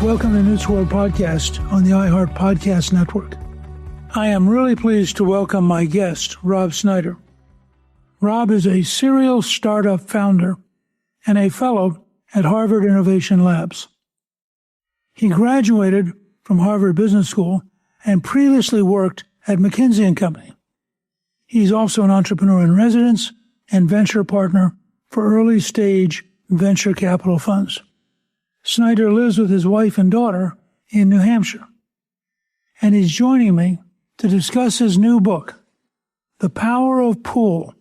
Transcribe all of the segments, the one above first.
Welcome to Newt's World Podcast on the iHeart Podcast Network. I am really pleased to welcome my guest, Rob Snyder. Rob is a serial startup founder and a fellow at Harvard Innovation Labs. He graduated from Harvard Business School and previously worked at McKinsey & Company. He's also an entrepreneur in residence and venture partner for early-stage venture capital funds. Snyder lives with his wife and daughter in New Hampshire, and he's joining me to discuss his new book, The Power of Pull,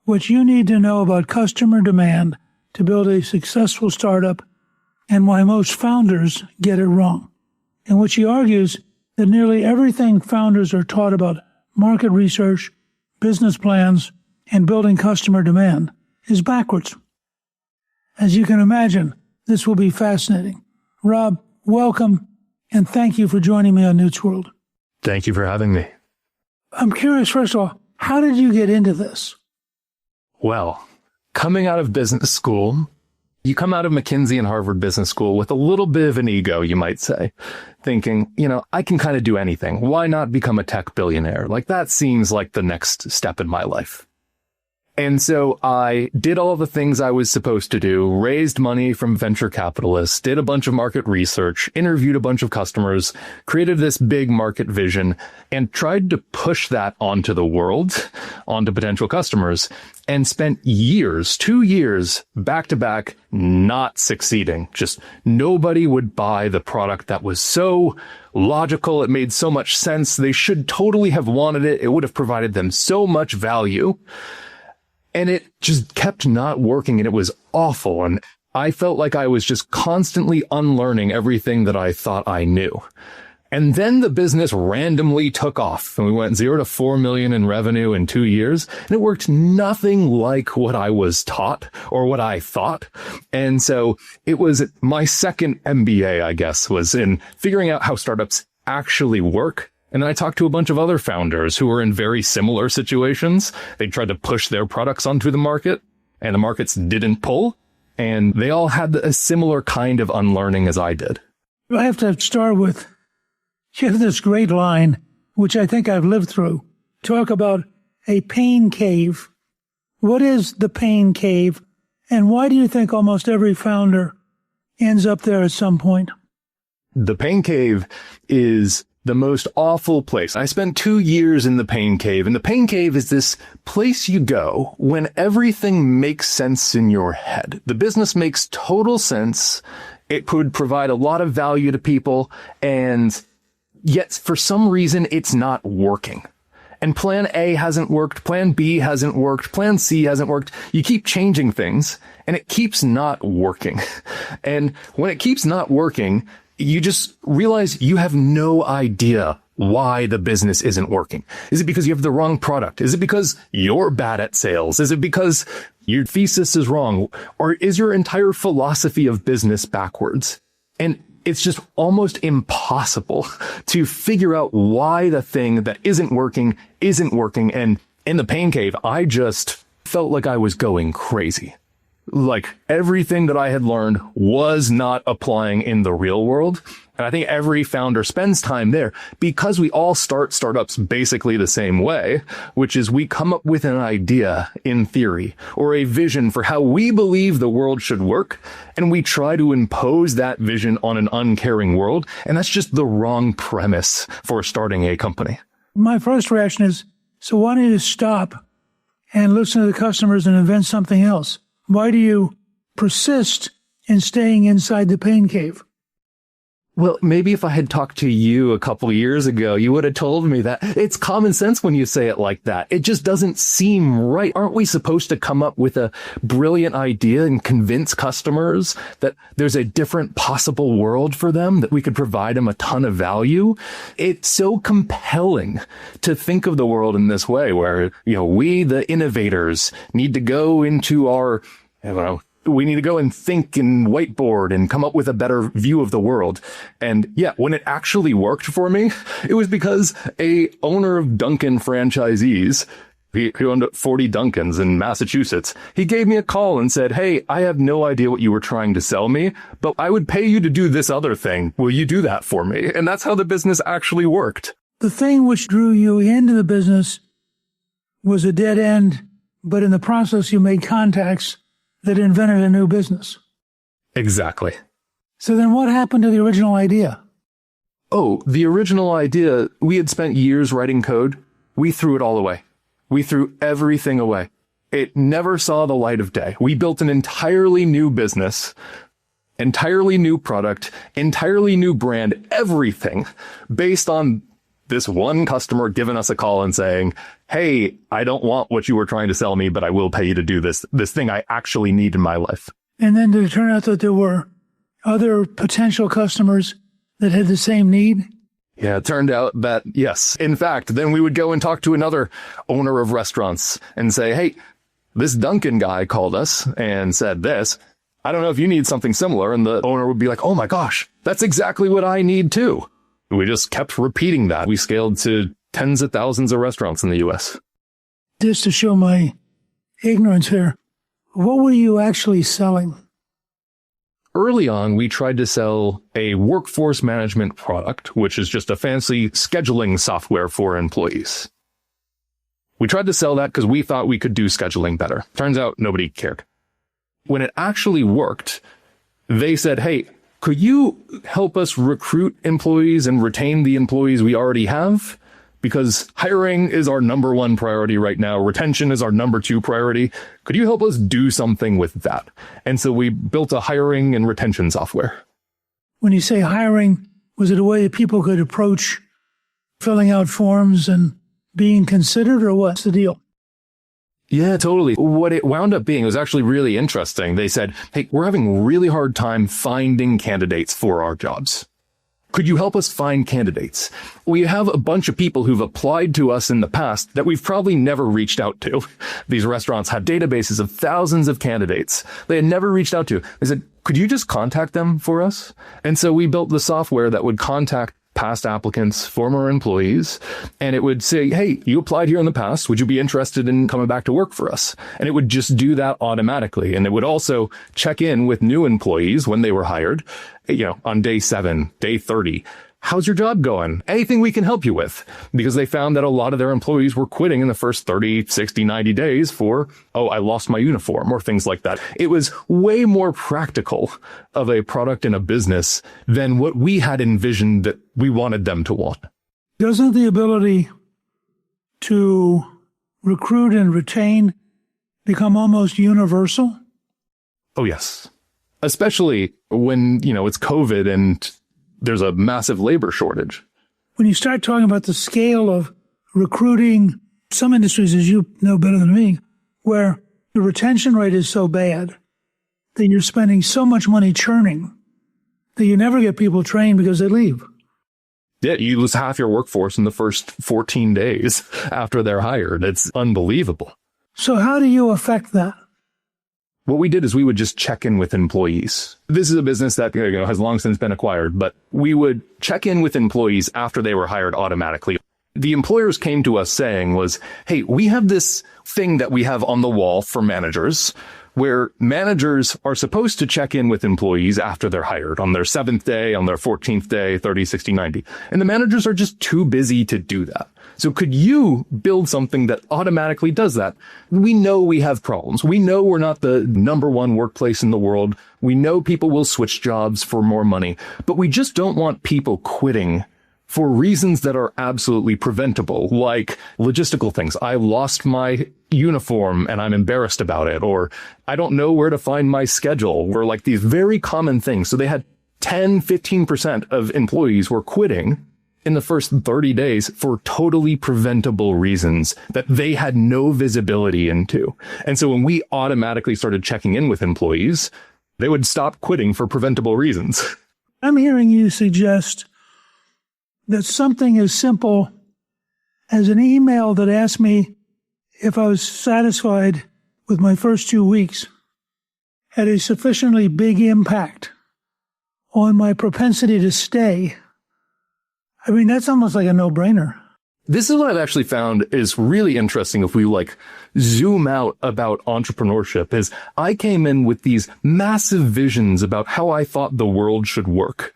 What You Need to Know About Customer Demand to Build a Successful Startup and Why Most Founders Get It Wrong, in which he argues that nearly everything founders are taught about market research, business plans, and building customer demand is backwards. As you can imagine, this will be fascinating. Rob, welcome, and thank you for joining me on Newt's World. Thank you for having me. I'm curious, first of all, how did you get into this? Well, coming out of business school, you come out of McKinsey and Harvard Business School with a little bit of an ego, you might say, thinking, I can kind of do anything. Why not become a tech billionaire? Like, that seems like the next step in my life. And so I did all the things I was supposed to do, raised money from venture capitalists, did a bunch of market research, interviewed a bunch of customers, created this big market vision, and tried to push that onto the world, onto potential customers, and spent years, 2 years, back to back, not succeeding. Just nobody would buy the product that was so logical. It made so much sense. They should totally have wanted it. It would have provided them so much value. And it just kept not working, and it was awful. And I felt like I was just constantly unlearning everything that I thought I knew. And then the business randomly took off, and we went 0 to 4 million in revenue in 2 years. And it worked nothing like what I was taught or what I thought. And so it was my second MBA, I guess, was in figuring out how startups actually work. And then I talked to a bunch of other founders who were in very similar situations. They tried to push their products onto the market, and the markets didn't pull. And they all had a similar kind of unlearning as I did. I have to start with, you have this great line, which I think I've lived through. Talk about a pain cave. What is the pain cave? And why do you think almost every founder ends up there at some point? The pain cave is the most awful place. I spent 2 years in the pain cave, and the pain cave is this place you go when everything makes sense in your head. The business makes total sense. It could provide a lot of value to people, and yet for some reason it's not working. And plan A hasn't worked, plan B hasn't worked, plan C hasn't worked. You keep changing things, and it keeps not working. And when it keeps not working, you just realize you have no idea why the business isn't working. Is it because you have the wrong product? Is it because you're bad at sales? Is it because your thesis is wrong? Or is your entire philosophy of business backwards? And it's just almost impossible to figure out why the thing that isn't working. And in the pain cave, I just felt like I was going crazy. Like everything that I had learned was not applying in the real world. And I think every founder spends time there because we all start startups basically the same way, which is we come up with an idea in theory or a vision for how we believe the world should work. And we try to impose that vision on an uncaring world. And that's just the wrong premise for starting a company. My first reaction is, so why don't you stop and listen to the customers and invent something else? Why do you persist in staying inside the pain cave? Well, maybe if I had talked to you a couple years ago, you would have told me that. It's common sense when you say it like that. It just doesn't seem right. Aren't we supposed to come up with a brilliant idea and convince customers that there's a different possible world for them, that we could provide them a ton of value? It's so compelling to think of the world in this way where, we, the innovators, need to go into our, we need to go and think and whiteboard and come up with a better view of the world. And yeah, when it actually worked for me, it was because a owner of Dunkin franchisees He owned 40 Dunkins in Massachusetts. He gave me a call and said, hey, I have no idea what you were trying to sell me, but I would pay you to do this other thing. Will you do that for me? And that's how the business actually worked. The thing which drew you into the business was a dead end, but in the process you made contacts that invented a new business. Exactly. So then what happened to the original idea? Oh, the original idea, we had spent years writing code. We threw it all away. We threw everything away. It never saw the light of day. We built an entirely new business, entirely new product, entirely new brand, everything based on this one customer giving us a call and saying, hey, I don't want what you were trying to sell me, but I will pay you to do this thing I actually need in my life. And then did it turn out that there were other potential customers that had the same need? Yeah, it turned out that, yes. In fact, then we would go and talk to another owner of restaurants and say, hey, this Dunkin guy called us and said this. I don't know if you need something similar. And the owner would be like, oh my gosh, that's exactly what I need too. We just kept repeating that. We scaled to tens of thousands of restaurants in the U.S. Just to show my ignorance here, what were you actually selling? Early on, we tried to sell a workforce management product, which is just a fancy scheduling software for employees. We tried to sell that because we thought we could do scheduling better. Turns out nobody cared. When it actually worked, they said, hey, could you help us recruit employees and retain the employees we already have? Because hiring is our number one priority right now. Retention is our number two priority. Could you help us do something with that? And so we built a hiring and retention software. When you say hiring, was it a way that people could approach filling out forms and being considered, or what's the deal? Yeah, totally. What it wound up being was actually really interesting. They said, hey, we're having a really hard time finding candidates for our jobs. Could you help us find candidates? We have a bunch of people who've applied to us in the past that we've probably never reached out to. These restaurants have databases of thousands of candidates they had never reached out to. They said, could you just contact them for us? And so we built the software that would contact past applicants, former employees, and it would say, hey, you applied here in the past. Would you be interested in coming back to work for us? And it would just do that automatically. And it would also check in with new employees when they were hired, on day 7, day 30. How's your job going? Anything we can help you with? Because they found that a lot of their employees were quitting in the first 30, 60, 90 days for, I lost my uniform or things like that. It was way more practical of a product in a business than what we had envisioned that we wanted them to want. Doesn't the ability to recruit and retain become almost universal? Oh, yes. Especially when, it's COVID and there's a massive labor shortage. When you start talking about the scale of recruiting, some industries, as you know better than me, where the retention rate is so bad that you're spending so much money churning that you never get people trained because they leave. Yeah, you lose half your workforce in the first 14 days after they're hired. It's unbelievable. So how do you affect that? What we did is we would just check in with employees. This is a business that has long since been acquired, but we would check in with employees after they were hired automatically. The employers came to us saying was, hey, we have this thing that we have on the wall for managers where managers are supposed to check in with employees after they're hired on their 7th day, on their 14th day, 30, 60, 90. And the managers are just too busy to do that. So could you build something that automatically does that? We know we have problems. We know we're not the number one workplace in the world. We know people will switch jobs for more money, but we just don't want people quitting for reasons that are absolutely preventable, like logistical things. I lost my uniform and I'm embarrassed about it, or I don't know where to find my schedule, or like these very common things. So they had 10, 15% of employees were quitting in the first 30 days for totally preventable reasons that they had no visibility into. And so when we automatically started checking in with employees, they would stop quitting for preventable reasons. I'm hearing you suggest that something as simple as an email that asked me if I was satisfied with my first 2 weeks had a sufficiently big impact on my propensity to stay. I mean, that's almost like a no-brainer. This is what I've actually found is really interesting if we zoom out about entrepreneurship is I came in with these massive visions about how I thought the world should work.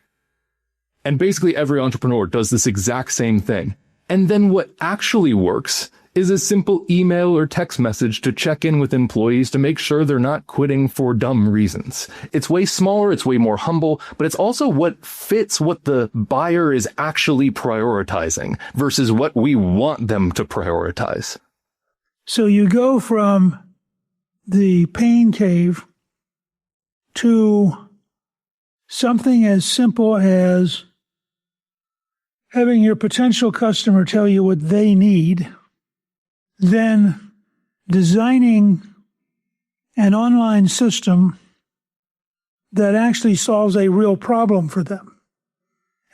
And basically every entrepreneur does this exact same thing. And then what actually works is a simple email or text message to check in with employees to make sure they're not quitting for dumb reasons. It's way smaller, it's way more humble, but it's also what fits what the buyer is actually prioritizing versus what we want them to prioritize. So you go from the pain cave to something as simple as having your potential customer tell you what they need, then designing an online system that actually solves a real problem for them,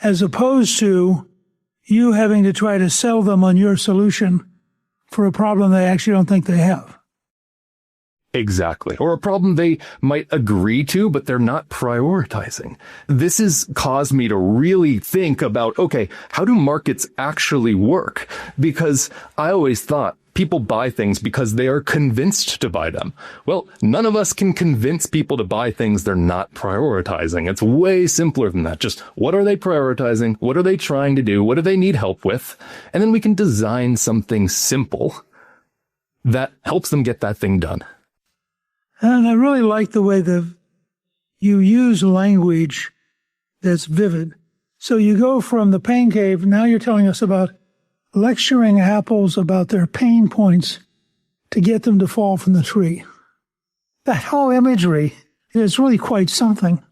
as opposed to you having to try to sell them on your solution for a problem they actually don't think they have. Exactly. Or a problem they might agree to, but they're not prioritizing. This has caused me to really think about, okay, how do markets actually work? Because I always thought people buy things because they are convinced to buy them. Well, none of us can convince people to buy things they're not prioritizing. It's way simpler than that. Just what are they prioritizing? What are they trying to do? What do they need help with? And then we can design something simple that helps them get that thing done. And I really like the way you use language that's vivid. So you go from the pain cave, now you're telling us about lecturing apples about their pain points to get them to fall from the tree. That whole imagery is really quite something.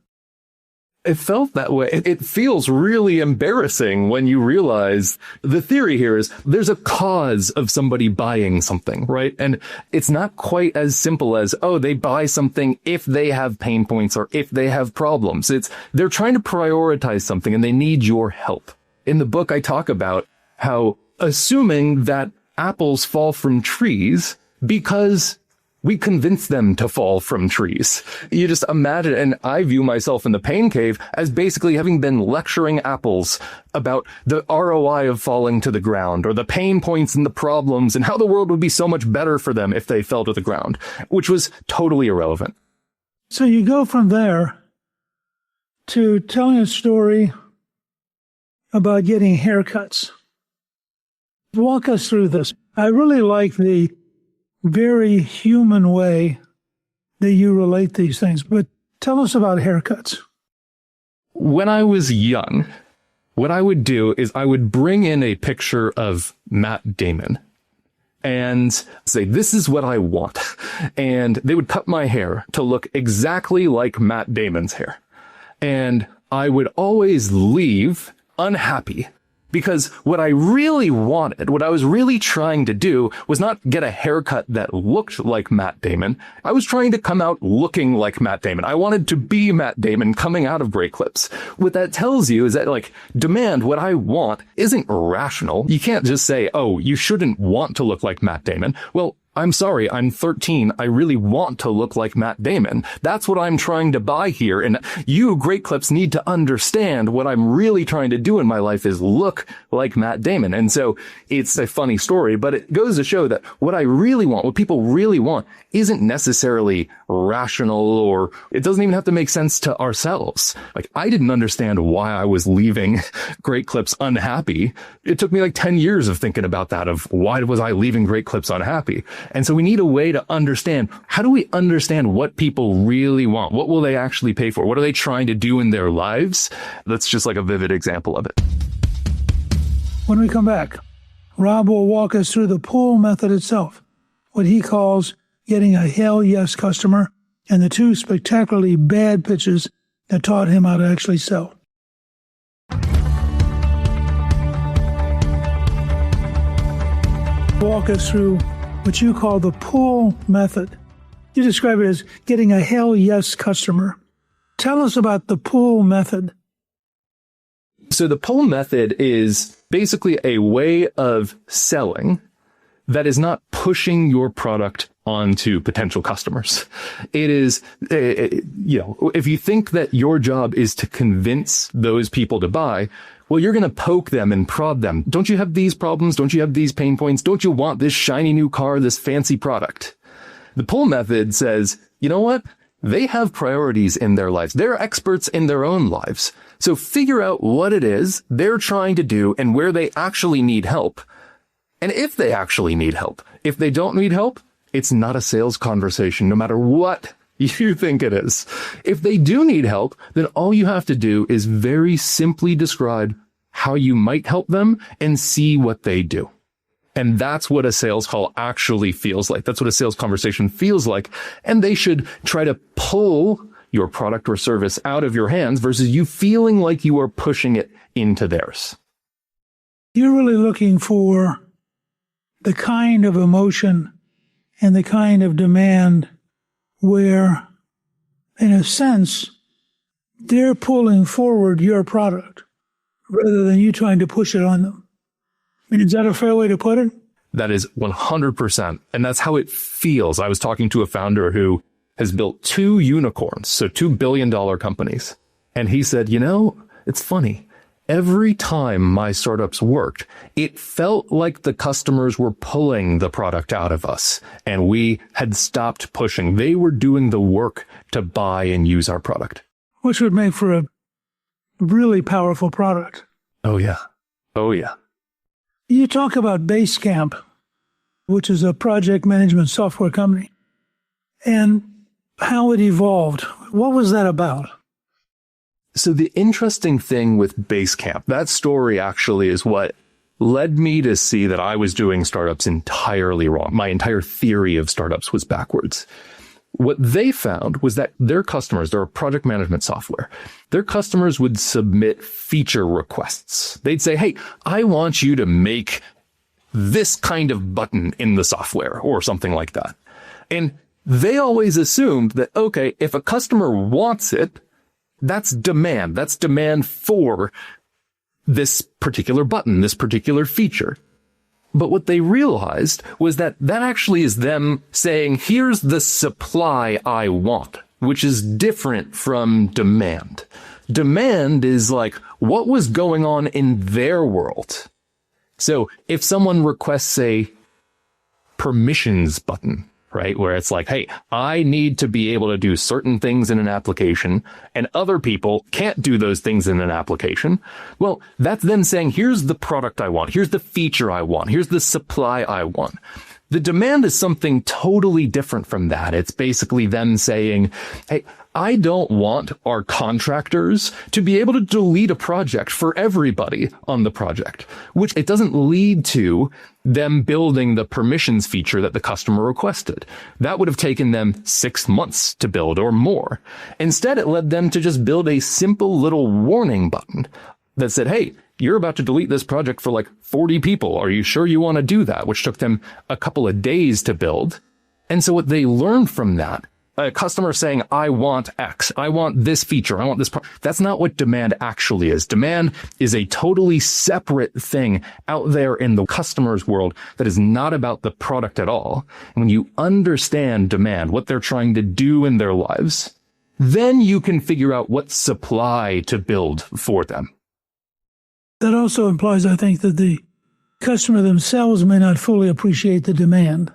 It felt that way. It feels really embarrassing when you realize the theory here is there's a cause of somebody buying something, right? And it's not quite as simple as, oh, they buy something if they have pain points or if they have problems. They're trying to prioritize something and they need your help. In the book, I talk about how assuming that apples fall from trees because we convince them to fall from trees. You just imagine, and I view myself in the pain cave as basically having been lecturing apples about the ROI of falling to the ground or the pain points and the problems and how the world would be so much better for them if they fell to the ground, which was totally irrelevant. So you go from there to telling a story about getting haircuts. Walk us through this. I really like the very human way that you relate these things, but tell us about haircuts. When I was young, what I would do is I would bring in a picture of Matt Damon and say, this is what I want. And they would cut my hair to look exactly like Matt Damon's hair. And I would always leave unhappy. Because what I really wanted, what I was really trying to do was not get a haircut that looked like Matt Damon. I was trying to come out looking like Matt Damon. I wanted to be Matt Damon coming out of Great Clips. What that tells you is that demand, what I want isn't rational. You can't just say, oh, you shouldn't want to look like Matt Damon. Well, I'm sorry, I'm 13. I really want to look like Matt Damon. That's what I'm trying to buy here. And you, Great Clips, need to understand what I'm really trying to do in my life is look like Matt Damon. And so it's a funny story, but it goes to show that what I really want, what people really want, isn't necessarily rational, or it doesn't even have to make sense to ourselves. I didn't understand why I was leaving Great Clips unhappy. It took me 10 years of thinking about that, of why was I leaving Great Clips unhappy? And so we need a way to understand, how do we understand what people really want? What will they actually pay for? What are they trying to do in their lives? That's just a vivid example of it. When we come back, Rob will walk us through the pull method itself, what he calls getting a hell yes customer, and the 2 spectacularly bad pitches that taught him how to actually sell. Walk us through what you call the pull method. You describe it as getting a hell yes customer. Tell us about the pull method. So the pull method is basically a way of selling that is not pushing your product onto potential customers. It is, if you think that your job is to convince those people to buy, well, you're going to poke them and prod them. Don't you have these problems? Don't you have these pain points? Don't you want this shiny new car, this fancy product? The pull method says, you know what? They have priorities in their lives. They're experts in their own lives. So figure out what it is they're trying to do and where they actually need help. And if they actually need help, if they don't need help, it's not a sales conversation, no matter what you think it is. If they do need help, then all you have to do is very simply describe how you might help them and see what they do. And that's what a sales call actually feels like. That's what a sales conversation feels like. And they should try to pull your product or service out of your hands versus you feeling like you are pushing it into theirs. You're really looking for the kind of emotion and the kind of demand where, in a sense, they're pulling forward your product rather than you trying to push it on them. I mean, is that a fair way to put it? That is 100%. And that's how it feels. I was talking to a founder who has built 2 unicorns, so $2 billion companies. And he said, it's funny. Every time my startups worked, it felt like the customers were pulling the product out of us and we had stopped pushing. They were doing the work to buy and use our product. Which would make for a really powerful product. Oh, yeah. Oh, yeah. You talk about Basecamp, which is a project management software company, and how it evolved. What was that about? So the interesting thing with Basecamp, that story actually is what led me to see that I was doing startups entirely wrong. My entire theory of startups was backwards. What they found was that their customers, they're a project management software, their customers would submit feature requests. They'd say, hey, I want you to make this kind of button in the software or something like that. And they always assumed that, okay, if a customer wants it, that's demand. That's demand for this particular button, this particular feature. But what they realized was that that actually is them saying, here's the supply I want, which is different from demand. Demand is like what was going on in their world. So if someone requests a permissions button, right, where it's like, hey, I need to be able to do certain things in an application and other people can't do those things in an application. Well, that's them saying, here's the product I want. Here's the feature I want. Here's the supply I want. The demand is something totally different from that. It's basically them saying, hey, I don't want our contractors to be able to delete a project for everybody on the project, which it doesn't lead to them building the permissions feature that the customer requested. That would have taken them 6 months to build or more. Instead, it led them to just build a simple little warning button that said, hey, you're about to delete this project for like 40 people. Are you sure you want to do that? Which took them a couple of days to build. And so what they learned from that, a customer saying, I want X, I want this feature, I want this. That's not what demand actually is. Demand is a totally separate thing out there in the customer's world that is not about the product at all. And when you understand demand, what they're trying to do in their lives, then you can figure out what supply to build for them. That also implies, I think, that the customer themselves may not fully appreciate the demand.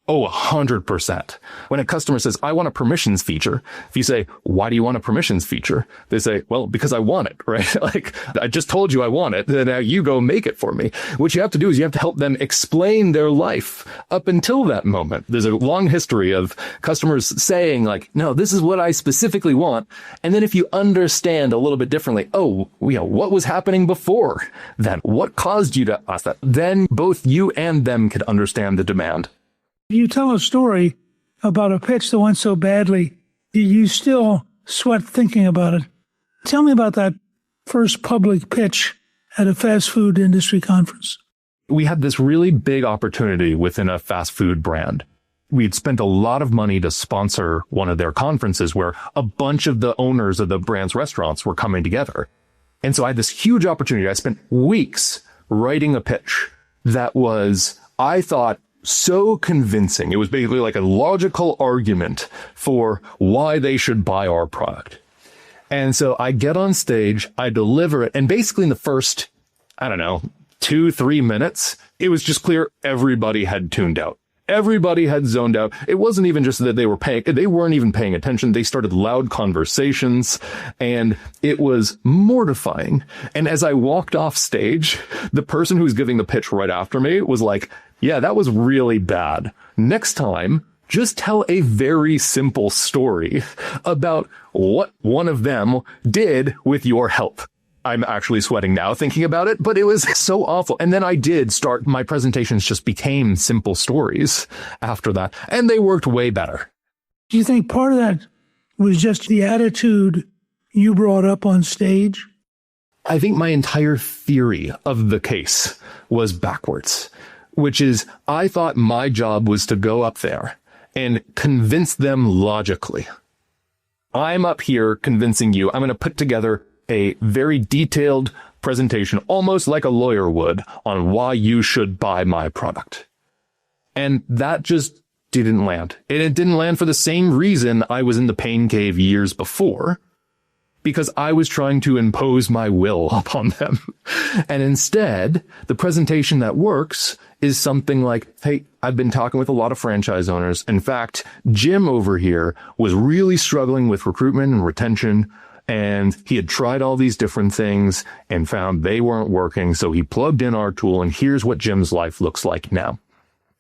Oh, 100%. When a customer says, I want a permissions feature, if you say, why do you want a permissions feature? They say, well, because I want it, right? Like, I just told you I want it, and now you go make it for me. What you have to do is you have to help them explain their life up until that moment. There's a long history of customers saying, like, no, this is what I specifically want. And then if you understand a little bit differently, oh, what was happening before then? What caused you to ask that? Then both you and them could understand the demand. You tell a story about a pitch that went so badly, you still sweat thinking about it. Tell me about that first public pitch at a fast food industry conference. We had this really big opportunity within a fast food brand. We'd spent a lot of money to sponsor one of their conferences where a bunch of the owners of the brand's restaurants were coming together. And so I had this huge opportunity. I spent weeks writing a pitch that was, I thought, so convincing. It was basically like a logical argument for why they should buy our product. And so I get on stage, I deliver it, and basically in the first, 2-3 minutes, it was just clear everybody had tuned out. Everybody had zoned out. It wasn't even just that they weren't even paying attention. They started loud conversations, and it was mortifying. And as I walked off stage, the person who was giving the pitch right after me was like, yeah, that was really bad. Next time, just tell a very simple story about what one of them did with your help. I'm actually sweating now thinking about it, but it was so awful. And then I did start, my presentations just became simple stories after that, and they worked way better. Do you think part of that was just the attitude you brought up on stage? I think my entire theory of the case was backwards, which is I thought my job was to go up there and convince them logically. I'm up here convincing you. I'm going to put together a very detailed presentation, almost like a lawyer would, on why you should buy my product. And that just didn't land. And it didn't land for the same reason I was in the pain cave years before, because I was trying to impose my will upon them. And instead, the presentation that works is something like, hey, I've been talking with a lot of franchise owners. In fact, Jim over here was really struggling with recruitment and retention, and he had tried all these different things and found they weren't working. So he plugged in our tool, and here's what Jim's life looks like now.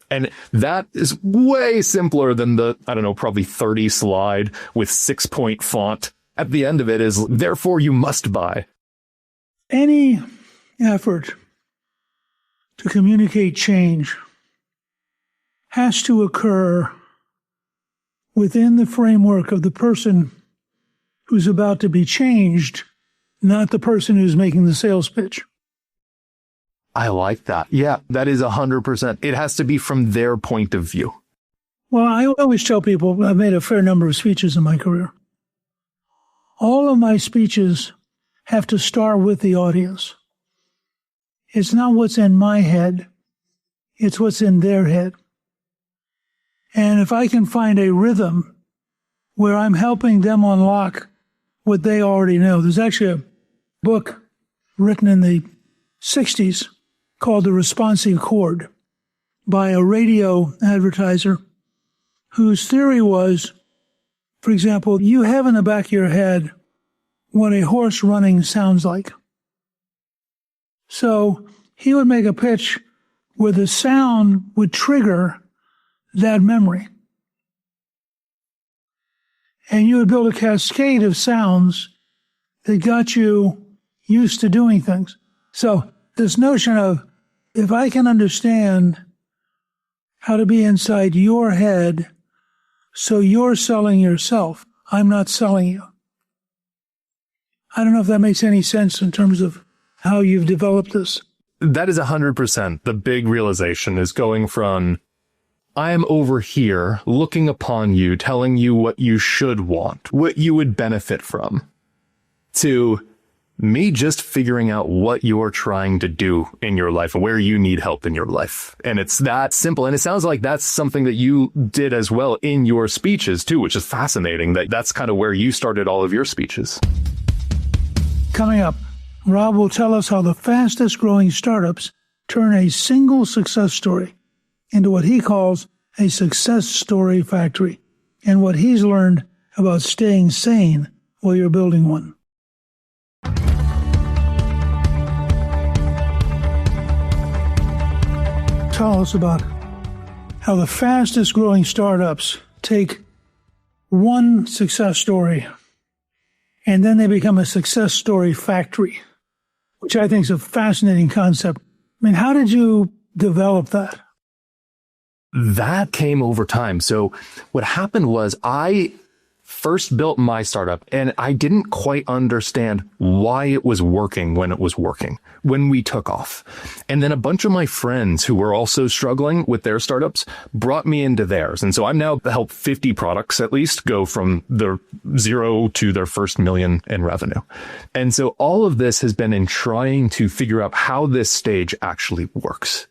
And that is way simpler than the, probably 30 slide with 6-point font. At the end of it is, therefore you must buy. Any effort to communicate change has to occur within the framework of the person who's about to be changed, not the person who's making the sales pitch. I like that. Yeah, that is 100%. It has to be from their point of view. Well, I always tell people, I've made a fair number of speeches in my career. All of my speeches have to start with the audience. It's not what's in my head. It's what's in their head. And if I can find a rhythm where I'm helping them unlock what they already know. There's actually a book written in the 60s called The Responsive Chord by a radio advertiser whose theory was, for example, you have in the back of your head what a horse running sounds like. So he would make a pitch where the sound would trigger that memory. And you would build a cascade of sounds that got you used to doing things. So this notion of, if I can understand how to be inside your head so you're selling yourself, I'm not selling you. I don't know if that makes any sense in terms of how you've developed this. That is 100%. The big realization is going from, I am over here looking upon you, telling you what you should want, what you would benefit from, to me just figuring out what you're trying to do in your life and where you need help in your life. And it's that simple. And it sounds like that's something that you did as well in your speeches too, which is fascinating. That's kind of where you started all of your speeches. Coming up, Rob will tell us how the fastest growing startups turn a single success story into what he calls a success story factory, and what he's learned about staying sane while you're building one. Tell us about how the fastest growing startups take one success story and then they become a success story factory, which I think is a fascinating concept. I mean, how did you develop that? That came over time. So what happened was I first built my startup, and I didn't quite understand why it was working when it was working, when we took off. And then a bunch of my friends who were also struggling with their startups brought me into theirs. And so I've now helped 50 products at least go from their zero to their first million in revenue. And so all of this has been in trying to figure out how this stage actually works.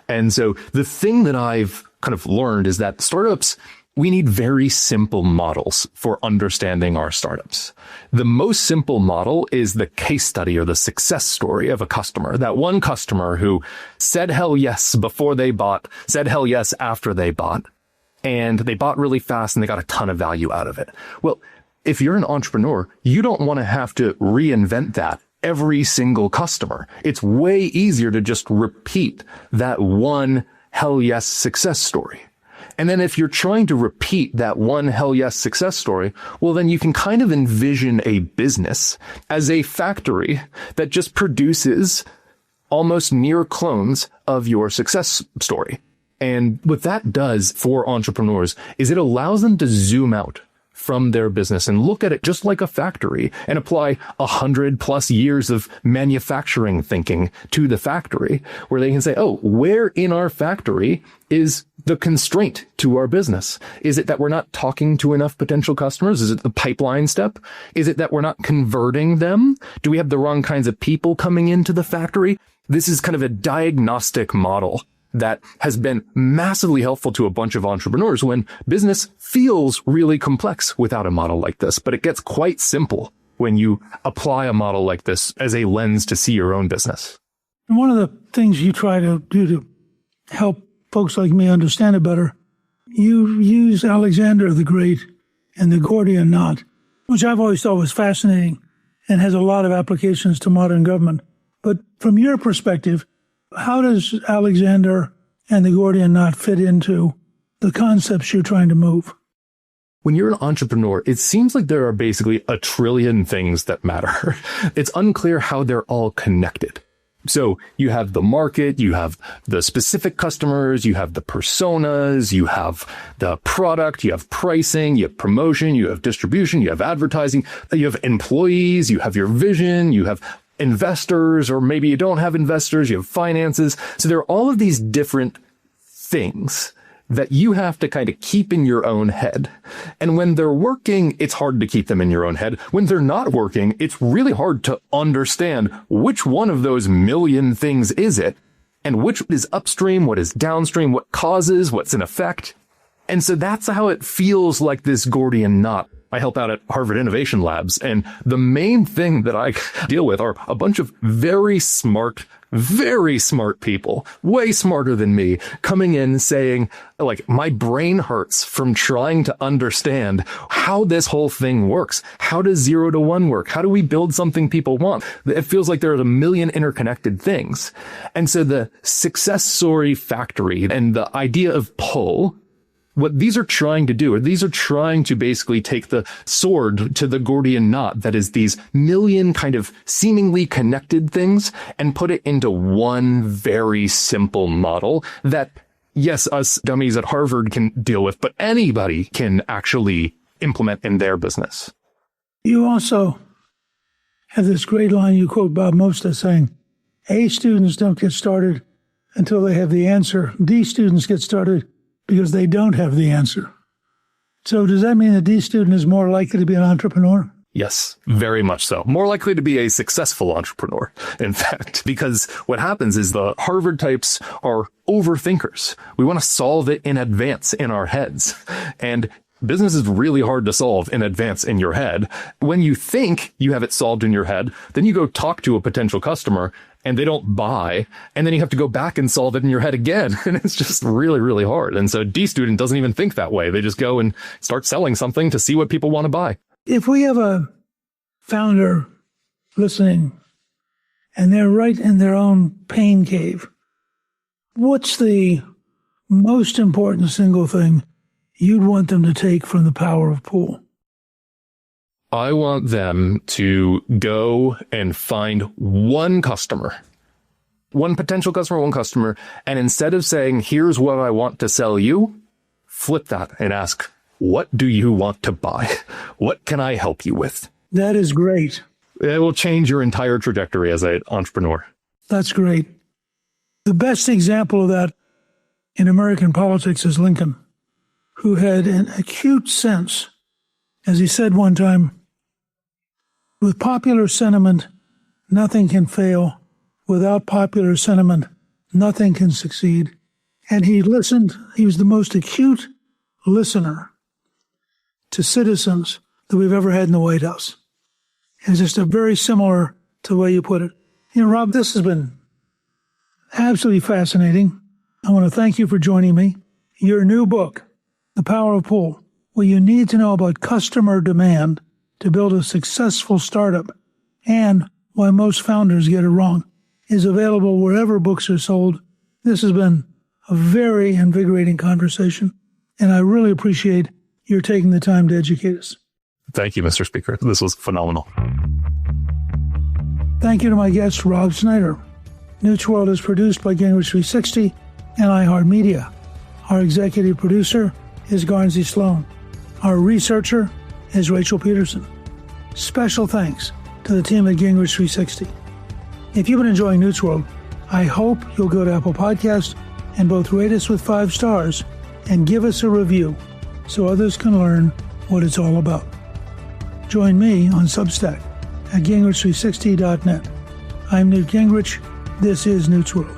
And so the thing that I've kind of learned is that startups, we need very simple models for understanding our startups. The most simple model is the case study or the success story of a customer. That one customer who said hell yes before they bought, said hell yes after they bought, and they bought really fast and they got a ton of value out of it. Well, if you're an entrepreneur, you don't want to have to reinvent that every single customer. It's way easier to just repeat that one hell yes success story. And then if you're trying to repeat that one hell yes success story, well, then you can kind of envision a business as a factory that just produces almost near clones of your success story. And what that does for entrepreneurs is it allows them to zoom out from their business and look at it just like a factory and apply 100+ years of manufacturing thinking to the factory, where they can say, oh, where in our factory is the constraint to our business? Is it that we're not talking to enough potential customers? Is it the pipeline step? Is it that we're not converting them? Do we have the wrong kinds of people coming into the factory? This is kind of a diagnostic model that has been massively helpful to a bunch of entrepreneurs when business feels really complex without a model like this. But it gets quite simple when you apply a model like this as a lens to see your own business. And one of the things you try to do to help folks like me understand it better, you use Alexander the Great and the Gordian knot, which I've always thought was fascinating and has a lot of applications to modern government. But from your perspective, how does Alexander and the Gordian knot fit into the concepts you're trying to move? When you're an entrepreneur, it seems like there are basically a trillion things that matter. It's unclear how they're all connected. So you have the market, you have the specific customers, you have the personas, you have the product, you have pricing, you have promotion, you have distribution, you have advertising, you have employees, you have your vision, you have investors, or maybe you don't have investors, you have finances. So there are all of these different things that you have to kind of keep in your own head. And when they're working, it's hard to keep them in your own head. When they're not working, it's really hard to understand which one of those million things is it, and which is upstream, what is downstream, what causes, what's an effect. And so that's how it feels like this Gordian knot. I help out at Harvard Innovation Labs, and the main thing that I deal with are a bunch of very smart people, way smarter than me, coming in saying, like, my brain hurts from trying to understand how this whole thing works. How does 0 to 1 work? How do we build something people want? It feels like there's a million interconnected things. And so the success story factory and the idea of pull, what these are trying to do, or these are trying to basically take the sword to the Gordian knot that is these million kind of seemingly connected things and put it into one very simple model that, yes, us dummies at Harvard can deal with, but anybody can actually implement in their business. You also have this great line you quote Bob Most as saying, A students don't get started until they have the answer. D students get started because they don't have the answer. So does that mean a D student is more likely to be an entrepreneur? Yes, very much so. More likely to be a successful entrepreneur, in fact, because what happens is the Harvard types are overthinkers. We want to solve it in advance in our heads. And business is really hard to solve in advance in your head. When you think you have it solved in your head, then you go talk to a potential customer and they don't buy, and then you have to go back and solve it in your head again. And it's just really, really hard. And so D student doesn't even think that way. They just go and start selling something to see what people want to buy. If we have a founder listening and they're right in their own pain cave, what's the most important single thing you'd want them to take from the power of pull? I want them to go and find one customer, one potential customer, one customer, and instead of saying, here's what I want to sell you, flip that and ask, What do you want to buy? What can I help you with? That is great. It will change your entire trajectory as an entrepreneur. That's great. The best example of that in American politics is Lincoln, who had an acute sense, as he said one time, with popular sentiment, nothing can fail. Without popular sentiment, nothing can succeed. And he listened. He was the most acute listener to citizens that we've ever had in the White House. It's just a very similar to the way you put it. You know, Rob, this has been absolutely fascinating. I want to thank you for joining me. Your new book, The Power of Pull, what you need to know about customer demand to build a successful startup and why most founders get it wrong, is available wherever books are sold. This has been a very invigorating conversation, and I really appreciate your taking the time to educate us. Thank you, Mr. Speaker. This was phenomenal. Thank you to my guest, Rob Snyder. Newt's World is produced by Gingrich 360 and iHeartMedia. Our executive producer is Garnsey Sloan. Our researcher is Rachel Peterson. Special thanks to the team at Gingrich 360. If you've been enjoying Newt's World, I hope you'll go to Apple Podcasts and both rate us with 5 stars and give us a review so others can learn what it's all about. Join me on Substack at Gingrich360.net. I'm Newt Gingrich. This is Newt's World.